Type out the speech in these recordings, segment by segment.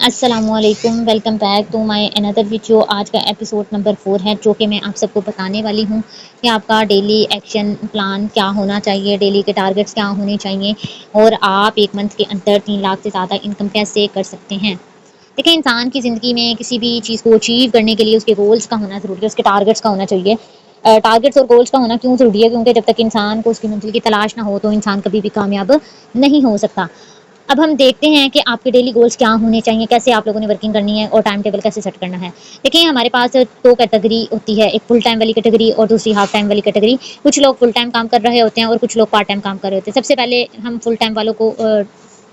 अस्सलामुअलैकुम, welcome back to my another video. आज का एपिसोड नंबर 4 है, जो कि मैं आप सबको बताने वाली हूँ कि आपका डेली एक्शन प्लान क्या होना चाहिए, डेली के टारगेट्स क्या होने चाहिए और आप 1 मंथ के अंदर 3 लाख से ज़्यादा इनकम कैसे कर सकते हैं। देखिए, इंसान की ज़िंदगी में किसी भी चीज़ को अचीव करने के लिए उसके गोल्स का होना ज़रूरी है, उसके टारगेट्स का होना चाहिए। टारगेट्स और गोल्स का होना क्यों ज़रूरी है? क्योंकि जब तक इंसान को उसकी मंज़िल की तलाश ना हो, तो इंसान कभी भी कामयाब नहीं हो सकता। अब हम देखते हैं कि आपके डेली गोल्स क्या होने चाहिए, कैसे आप लोगों ने वर्किंग करनी है और टाइम टेबल कैसे सेट करना है। देखिए, हमारे पास 2 कैटेगरी होती है, एक फुल टाइम वाली कैटेगरी और दूसरी हाफ टाइम वाली कैटेगरी। कुछ लोग फुल टाइम काम कर रहे होते हैं और कुछ लोग पार्ट टाइम काम कर रहे होते हैं। सबसे पहले हम फुल टाइम वालों को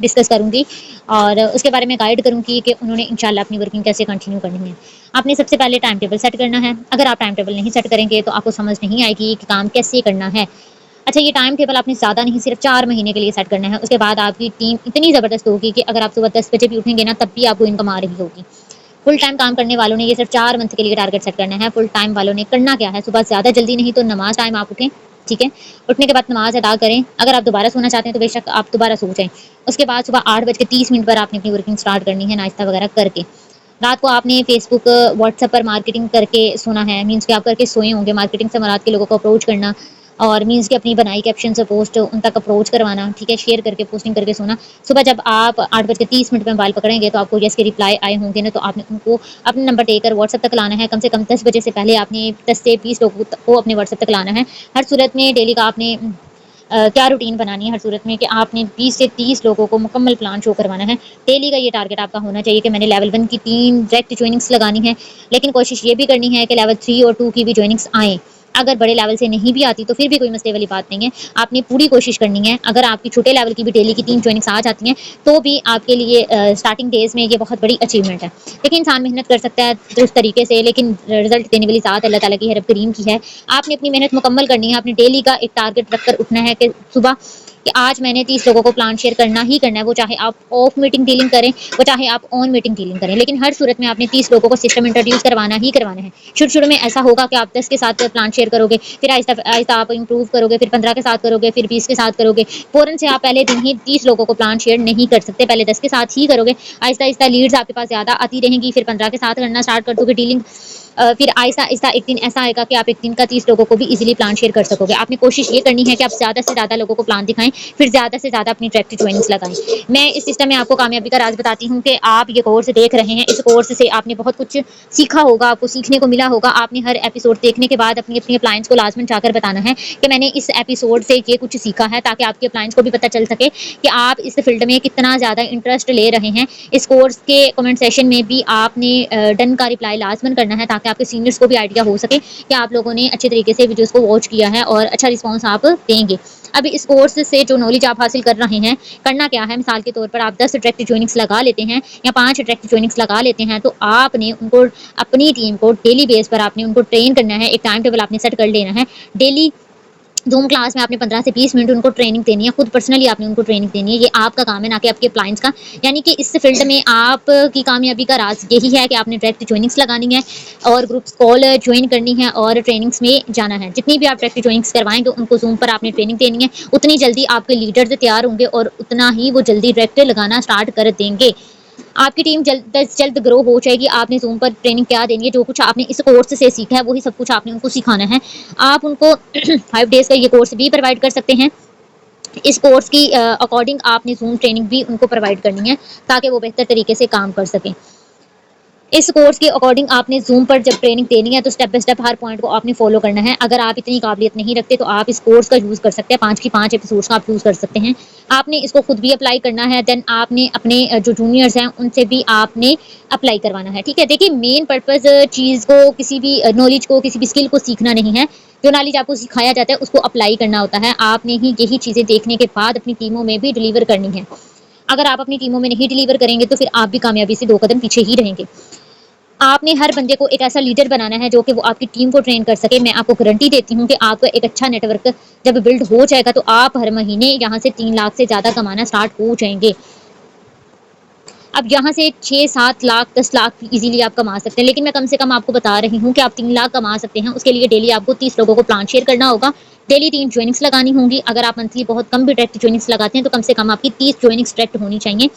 डिस्कस करूँगी और उसके बारे में गाइड करूँगी कि उन्होंने इंशाल्लाह अपनी वर्किंग कैसे कंटिन्यू करनी है। आपने सबसे पहले टाइम टेबल सेट करना है। अगर आप टाइम टेबल नहीं सेट करेंगे तो आपको समझ नहीं आएगी कि काम कैसे करना है। अच्छा, ये टाइम टेबल आपने ज़्यादा नहीं, सिर्फ 4 महीने के लिए सेट करना है। उसके बाद आपकी टीम इतनी ज़बरदस्त होगी कि अगर आप सुबह 10 बजे भी उठेंगे ना, तब भी आपको इनकम आ रही होगी। फुल टाइम काम करने वालों ने ये सिर्फ 4 मंथ के लिए टारगेट सेट करना है। फुल टाइम वालों ने करना क्या है, सुबह ज़्यादा जल्दी नहीं तो नमाज़ टाइम आप उठें, ठीक है? उठने के बाद नमाज़ अदा करें। अगर आप दोबारा सोना चाहते हैं तो बेशक आप दोबारा सो जाएँ। उसके बाद सुबह 8 बज के 30 मिनट पर आपने अपनी वर्किंग स्टार्ट करनी है, नाश्ता वगैरह करके। रात को आपने फेसबुक, व्हाट्सएप पर मार्केटिंग करके सोना है, मीन्स कि आप करके सोए होंगे। मार्केटिंग से मुराद के लोगों को अप्रोच करना और मीन्स कि अपनी बनाई कैप्शन से पोस्ट उन तक अप्रोच करवाना, ठीक है? शेयर करके, पोस्टिंग करके सोना। सुबह जब आप 8 बज के 30 मिनट पे मोबाइल पकड़ेंगे तो आपको येस के रिप्लाई आए होंगे ना, तो आपने उनको अपना नंबर देकर व्हाट्सएप तक लाना है। कम से कम 10 बजे से पहले आपने 10 से 20 लोगों को अपने व्हाट्सएप तक लाना है। हर सूरत में डेली का आपने क्या रूटीन बनानी है हर सूरत में कि आपने 20 से 30 लोगों को मुकम्मल प्लान शो करवाना है। डेली का ये टारगेट आपका होना चाहिए कि मैंने लेवल 1 की 3 डायरेक्ट जॉइनिंग्स लगानी है, लेकिन कोशिश ये भी करनी है कि लेवल 3 और 2 की भी जॉइनिंग्स आएँ। अगर बड़े लेवल से नहीं भी आती तो फिर भी कोई मसले वाली बात नहीं है। आपने पूरी कोशिश करनी है। अगर आपकी छोटे लेवल की भी डेली की 3 जॉइनिंग्स आ जाती हैं, तो भी आपके लिए स्टार्टिंग डेज़ में ये बहुत बड़ी अचीवमेंट है। देखिए, इंसान मेहनत कर सकता है दुरुस्त तरीके से, लेकिन रिज़ल्ट देने वाली ज़ात अल्लाह ताला की है, रब करीम की है। आपने अपनी मेहनत मुकम्मल करनी है। आपने डेली का एक टारगेट रखकर उठना है कि सुबह कि आज मैंने 30 लोगों को प्लान शेयर करना ही करना है। वो चाहे आप ऑफ मीटिंग डीलिंग करें, वो चाहे आप ऑन मीटिंग डीलिंग करें, लेकिन हर सूरत में आपने 30 लोगों को सिस्टम इंट्रोड्यूस करवाना ही करवाना है। शुरू-शुरू में ऐसा होगा कि आप 10 के साथ प्लान शेयर करोगे, फिर आहिस्ता-आहिस्ता आप इम्प्रूव करोगे, फिर 15 के साथ करोगे, फिर 20 के साथ करोगे। फ़ौरन से आप पहले दिन ही 30 लोगों को प्लान शेयर नहीं कर सकते, पहले 10 के साथ ही करोगे। आहिस्ता-आहिस्ता लीड्स आपके पास ज़्यादा आती रहेंगी, फिर 15 के साथ करना स्टार्ट कर दोगे डीलिंग। फिर आहिस्ता-आहिस्ता एक दिन ऐसा आएगा कि आप एक दिन का 30 लोगों को भी ईज़िली प्लान शेयर कर सकोगे। आपने कोशिश ये करनी है कि आप ज़्यादा से ज़्यादा लोगों को प्लान दिखाएँ, फिर ज़्यादा से ज़्यादा अपनी डायरेक्ट जॉइनिंग्स लगाएँ। मैं इस सिस्टम में आपको कामयाबी का राज़ बताती हूँ कि आप ये कोर्स देख रहे हैं, इस कोर्स से आपने बहुत कुछ सीखा होगा, आपको सीखने को मिला होगा। आपने हर एपिसोड देखने के बाद अपनी-अपनी अप्लायंस को लाज़मन जाकर बताना है कि मैंने इस एपिसोड से ये कुछ सीखा है, ताकि आपकी अप्लायंस को भी पता चल सके कि आप इस फील्ड में कितना ज़्यादा इंटरेस्ट ले रहे हैं। इस कोर्स के कमेंट सेशन में भी आपने डन का रिप्लाई लाज़मन करना है, ताकि आपके सीनियर्स को भी आइडिया हो सके कि आप लोगों ने अच्छे तरीके से वीडियोज़ को वॉच किया है और अच्छा रिस्पॉन्स आप देंगे। अब इस कोर्स से जो नॉलेज आप हासिल कर रहे हैं, करना क्या है, मिसाल के तौर पर आप 10 डायरेक्ट जॉइनिंग्स लगा लेते हैं या 5 डायरेक्ट जॉइनिंग्स लगा लेते हैं, तो आपने उनको, अपनी टीम को डेली बेस पर आपने उनको ट्रेन करना है। एक टाइम टेबल आपने सेट कर लेना है। डेली ज़ूम क्लास में आपने 15 से 20 मिनट उनको ट्रेनिंग देनी है, खुद पर्सनली आपने उनको ट्रेनिंग देनी है। ये आपका काम है, ना कि आपके क्लाइंट्स का। यानी कि इस फील्ड में आपकी कामयाबी का राज़ यही है कि आपने डायरेक्ट जॉइनिंग्स लगानी है और ग्रुप्स कॉल जॉइन करनी है और ट्रेनिंग्स में जाना है। जितनी भी आप डायरेक्ट जॉइनिंग्स करवाएँगे, उनको ज़ूम पर आपने ट्रेनिंग देनी है। उतनी जल्दी आपके लीडर्स तैयार होंगे और उतना ही वो जल्दी डायरेक्ट लगाना स्टार्ट कर देंगे। आपकी टीम जल्द से जल्द ग्रो हो जाएगी। आपने ज़ूम पर ट्रेनिंग क्या देनी है, जो कुछ आपने इस कोर्स से सीखा है, वही सब कुछ आपने उनको सिखाना है। आप उनको 5 डेज़ का ये कोर्स भी प्रोवाइड कर सकते हैं। इस कोर्स की अकॉर्डिंग आपने ज़ूम ट्रेनिंग भी उनको प्रोवाइड करनी है, ताकि वो बेहतर तरीके से काम कर सकें। इस कोर्स के अकॉर्डिंग आपने ज़ूम पर जब ट्रेनिंग देनी है, तो step by step her point को आपने फॉलो करना है। अगर आप इतनी काबिलियत नहीं रखते, तो आप इस कोर्स का यूज़ कर सकते हैं। 5 की 5 एपिसोड्स का आप यूज़ कर सकते हैं। आपने इसको खुद भी अप्लाई करना है, देन आपने अपने जो जूनियर्स हैं, उनसे भी आपने अप्लाई करवाना है, ठीक है? देखिए, मेन पर्पज़ चीज़ को, किसी भी नॉलेज को, किसी भी स्किल को सीखना नहीं है। जो नॉलेज आपको सिखाया जाता है, उसको अप्लाई करना होता है। आपने ही यही चीज़ें देखने के बाद अपनी टीमों में भी डिलीवर करनी है। अगर आप अपनी टीमों में नहीं डिलीवर करेंगे, तो फिर आप भी कामयाबी से 2 कदम पीछे ही रहेंगे। आपने हर बंदे को एक ऐसा लीडर बनाना है जो कि वो आपकी टीम को ट्रेन कर सके। मैं आपको गारंटी देती हूँ कि आपका एक अच्छा नेटवर्क जब बिल्ड हो जाएगा, तो आप हर महीने यहाँ से 3 लाख से ज़्यादा कमाना स्टार्ट हो जाएँगे। अब यहाँ से 6-7 लाख, 10 लाख भी ईज़िली आप कमा सकते हैं, लेकिन मैं कम से कम आपको बता रही हूँ कि आप 3 लाख कमा सकते हैं। उसके लिए डेली आपको 30 लोगों को प्लान शेयर करना होगा। डेली 3 जॉइनिंग्स लगानी होंगी। अगर आप मंथली बहुत कम भी डायरेक्ट जॉइनिंग्स लगाते हैं, तो कम से कम आपकी 30 जॉइनिंग्स डायरेक्ट होनी चाहिए।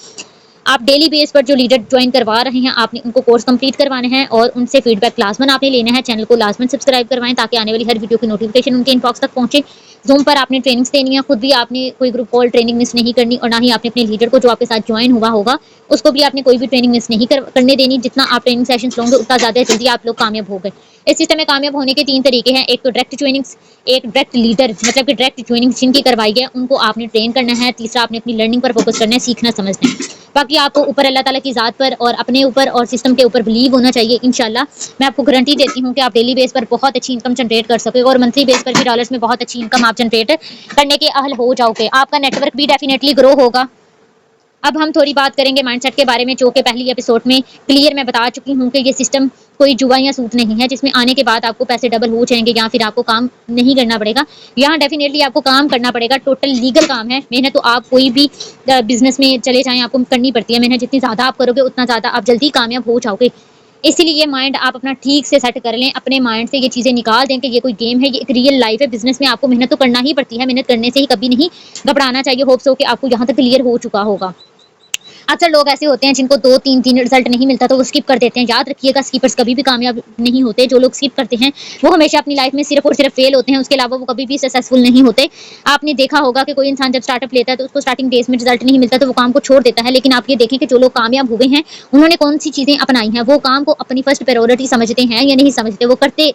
आप डेली बेस पर जो लीडर ज्वाइन करवा रहे हैं, आपने उनको कोर्स कंप्लीट करवाने हैं और उनसे फीडबैक क्लास 1 आपने लेना है। चैनल को लास्ट में सब्सक्राइब करवाएं ताकि आने वाली हर वीडियो की नोटिफिकेशन उनके इनबॉक्स तक पहुंचे। ज़ूम पर आपने ट्रेनिंग्स देनी है, खुद भी आपने कोई ग्रुप कॉल ट्रेनिंग मिस नहीं करनी और ना ही आपने अपने लीडर को जो आपके साथ ज्वाइन हुआ होगा उसको भी आपने कोई भी ट्रेनिंग मिस नहीं करने देनी। जितना आप ट्रेनिंग सेशंस लोगे उतना ज़्यादा जल्दी आप लोग कामयाब हो गए। इस सिस्टम में कामयाब होने के 3 तरीके हैं। एक तो डायरेक्ट ज्वाइनिंग्स, एक डायरेक्ट लीडर मतलब कि डायरेक्ट ज्वाइनिंग जिनकी करवाई है उनको आपने ट्रेन करना है। तीसरा आपने अपनी लर्निंग पर फोकस करना है, सीखना समझना है। बाकी आपको ऊपर अल्लाह ताला की ज़ात पर और अपने ऊपर और सिस्टम के ऊपर बिलीव होना चाहिए। इंशाल्लाह मैं आपको गारंटी देती हूँ कि आप डेली बेस पर बहुत अच्छी इनकम जनरेट कर सकोगे और मंथली बेस पर भी डॉलर्स में बहुत अच्छी इनकम आप जनरेट करने के अहल हो जाओगे। आपका नेटवर्क भी डेफिनेटली ग्रो होगा। अब हम थोड़ी बात करेंगे माइंडसेट के बारे में, जो कि पहली एपिसोड में क्लियर मैं बता चुकी हूँ कि ये सिस्टम कोई जुआ या सूट नहीं है जिसमें आने के बाद आपको पैसे डबल हो जाएंगे या फिर आपको काम नहीं करना पड़ेगा। यहाँ डेफिनेटली आपको काम करना पड़ेगा, टोटल लीगल काम है। मेहनत तो आप कोई भी बिजनेस में चले जाएं आपको करनी पड़ती है। मेहनत जितनी ज़्यादा आप करोगे उतना ज़्यादा आप जल्दी कामयाब हो जाओगे। इसीलिए ये माइंड आप अपना ठीक से सेट कर लें, अपने माइंड से ये चीज़ें निकाल दें कि ये कोई गेम है, ये एक रियल लाइफ है। बिजनेस में आपको मेहनत तो करना ही पड़ती है, मेहनत करने से ही कभी नहीं घबराना चाहिए। होप्स हो कि आपको यहाँ तक क्लियर हो चुका होगा। अक्सर लोग ऐसे होते हैं जिनको 2-3 दिन रिजल्ट नहीं मिलता तो वो स्किप कर देते हैं। याद रखिएगा स्किपर्स कभी भी कामयाब नहीं होते। जो लोग स्किप करते हैं वो हमेशा अपनी लाइफ में सिर्फ और सिर्फ फेल होते हैं, उसके अलावा वो कभी भी सक्सेसफुल नहीं होते। आपने देखा होगा कि कोई इंसान जब स्टार्टअप लेता है तो उसको स्टार्टिंग डेज में रिजल्ट नहीं मिलता तो वो काम को छोड़ देता है। लेकिन आप ये देखें कि जो लोग कामयाब हुए हैं उन्होंने कौन सी चीज़ें अपनाई हैं, वो काम को अपनी फर्स्ट प्रायोरिटी समझते हैं या नहीं समझते, वो करते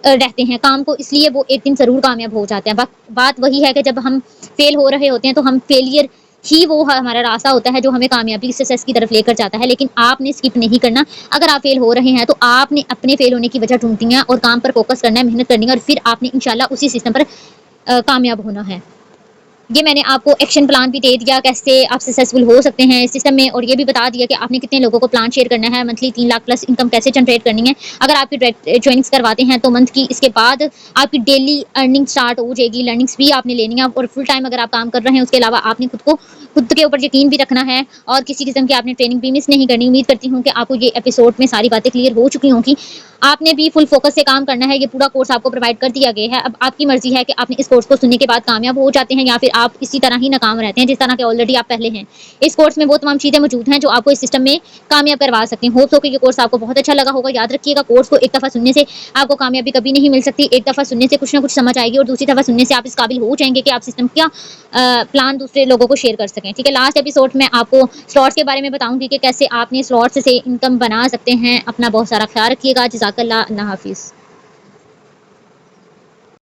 रहते हैं काम को, इसलिए वो एक दिन ज़रूर कामयाब हो जाते हैं। बात वही है कि जब हम फेल हो रहे होते हैं तो हम फेलियर ही वो हमारा रास्ता होता है जो हमें कामयाबी सक्सेस की तरफ लेकर जाता है। लेकिन आपने स्किप नहीं करना। अगर आप फेल हो रहे हैं तो आपने अपने फेल होने की वजह ढूंढनी है और काम पर फोकस करना है, मेहनत करनी है और फिर आपने इंशाल्लाह उसी सिस्टम पर कामयाब होना है। ये मैंने आपको एक्शन प्लान भी दे दिया कैसे आप सक्सेसफुल हो सकते हैं इस सिस्टम में, और ये भी बता दिया कि आपने कितने लोगों को प्लान शेयर करना है, मंथली 3 लाख प्लस इनकम कैसे जनरेट करनी है। अगर आपकी डायरेक्ट ज्वाइनिंग्स करवाते हैं तो मंथ की इसके बाद आपकी डेली अर्निंग स्टार्ट हो जाएगी। लर्निंग्स भी आपने लेनी है और फुल टाइम अगर आप काम कर रहे हैं उसके अलावा आपने खुद के ऊपर यकीन भी रखना है और किसी किस्म की आपने ट्रेनिंग भी मिस नहीं करनी। उम्मीद करती हूँ कि आपको ये एपिसोड में सारी बातें क्लियर हो चुकी होंगी। आपने भी फुल फोकस से काम करना है। ये पूरा कोर्स आपको प्रोवाइड कर दिया गया है। अब आपकी मर्जी है कि आपने इस कोर्स को सुनने के बाद कामयाब हो जाते हैं या फिर आप इसी तरह ही नाकाम रहते हैं जिस तरह के ऑलरेडी आप पहले हैं। इस कोर्स में वो तमाम चीज़ें मौजूद हैं जो आपको इस सिस्टम में कामयाब करवा सकती हैं। होप्स हो कि ये कोर्स आपको बहुत अच्छा लगा होगा। याद रखिएगा कोर्स को एक दफ़ा सुनने से आपको कामयाबी कभी नहीं मिल सकती। एक दफ़ा सुनने से कुछ ना कुछ समझ आएगी और दूसरी दफ़ा सुनने से आप इस काबिल हो जाएंगे कि आप सिस्टम क्या प्लान दूसरे लोगों को शेयर कर सकें। ठीक है, लास्ट एपिसोड में आपको स्लॉट्स के बारे में बताऊंगी कि कैसे आपने स्लॉट्स से इनकम बना सकते हैं। अपना बहुत सारा ख्याल रखिएगा। जज़ाकल्लाह, अल्लाह हाफिज़।